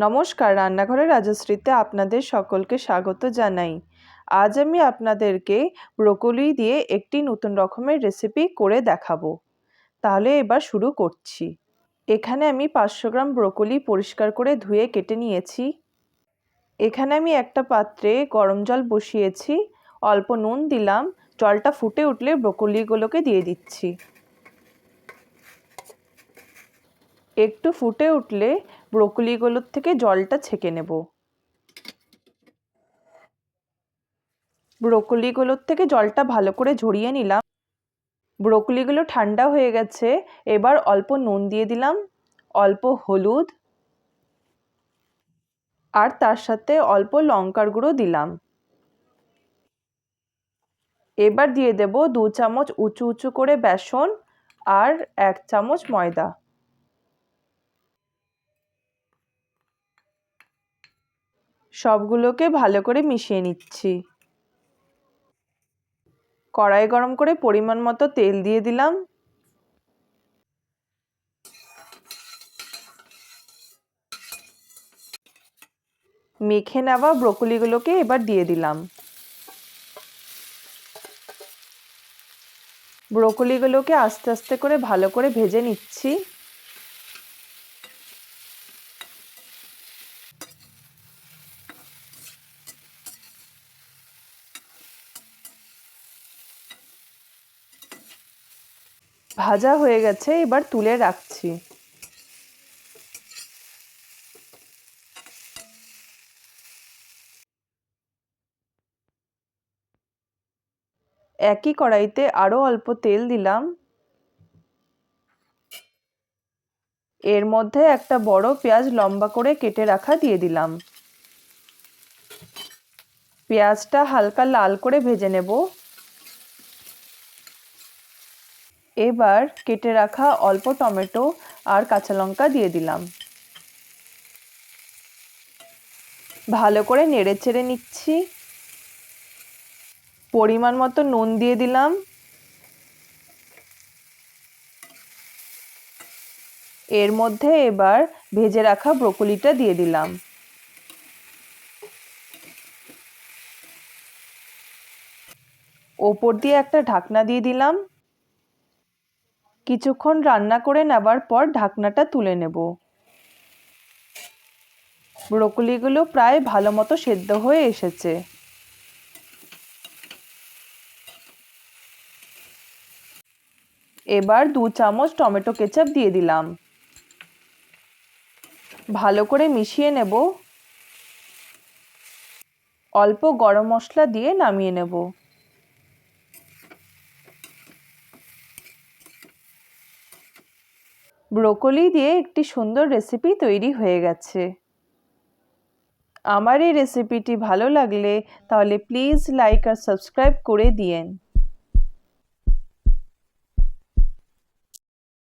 নমস্কার, রান্নাঘরে রাজশ্রীতে আপনাদের সকলকে স্বাগত জানাই। আজ আমি আপনাদেরকে ব্রোকলি দিয়ে একটি নতুন রকমের রেসিপি করে দেখাবো। তাহলে এবার শুরু করছি। এখানে আমি 500 গ্রাম ব্রোকলি পরিষ্কার করে ধুয়ে কেটে নিয়েছি। এখানে আমি একটা পাত্রে গরম জল বসিয়েছি, অল্প নুন দিলাম, জলটা ফুটে উঠলে ব্রোকলিগুলোকে দিয়ে দিচ্ছি। একটু ফুটে উঠলে ব্রোকলিগুলোর থেকে জলটা ছেঁকে নেব। ব্রোকলিগুলোর থেকে জলটা ভালো করে ঝরিয়ে নিলাম। ব্রোকলিগুলো ঠান্ডা হয়ে গেছে, এবার অল্প নুন দিয়ে দিলাম, অল্প হলুদ আর তার সাথে অল্প লঙ্কার গুঁড়ো দিলাম। এবার দিয়ে দেব 2 চামচ উঁচু উঁচু করে বেসন আর 1 চামচ ময়দা। সবগুলোকে ভালো করে মিশিয়ে নিচ্ছি। কড়াই গরম করে পরিমাণ মতো তেল দিয়ে দিলাম। মেখে নেওয়া ব্রোকলিগুলোকে এবার দিয়ে দিলাম। ব্রোকলিগুলোকে আস্তে আস্তে করে ভালো করে ভেজে নিচ্ছি। ভাজা হয়ে গেছে, এবার তুলে রাখছি। একই কড়াইতে আরও অল্প তেল দিলাম। এর মধ্যে একটা বড় পেঁয়াজ লম্বা করে কেটে রাখা দিয়ে দিলাম। পেঁয়াজটা হালকা লাল করে ভেজে নেব। এবার কেটে রাখা অল্প টমেটো আর কাঁচা লঙ্কা দিয়ে দিলাম। ভালো করে নেড়েচেড়ে নিচ্ছি। পরিমাণ মতো নুন দিয়ে দিলাম। এর মধ্যে এবার ভেজে রাখা ব্রোকলিটা দিয়ে দিলাম। ওপর দিয়ে একটা ঢাকনা দিয়ে দিলাম। কিছুক্ষণ রান্না করে নেবার পর ঢাকনাটা তুলে নেব। ব্রোকলিগুলো প্রায় ভালো মতো সেদ্ধ হয়ে এসেছে। এবার 2 চামচ টমেটো কেচাপ দিয়ে দিলাম। ভালো করে মিশিয়ে নেব। অল্প গরম মশলা দিয়ে নামিয়ে নেব। ব্রোকলি দিয়ে একটি সুন্দর রেসিপি তৈরি হয়ে গেছে। আমার এই রেসিপিটি ভালো লাগলে তাহলে প্লিজ লাইক আর সাবস্ক্রাইব করে দিয়েন।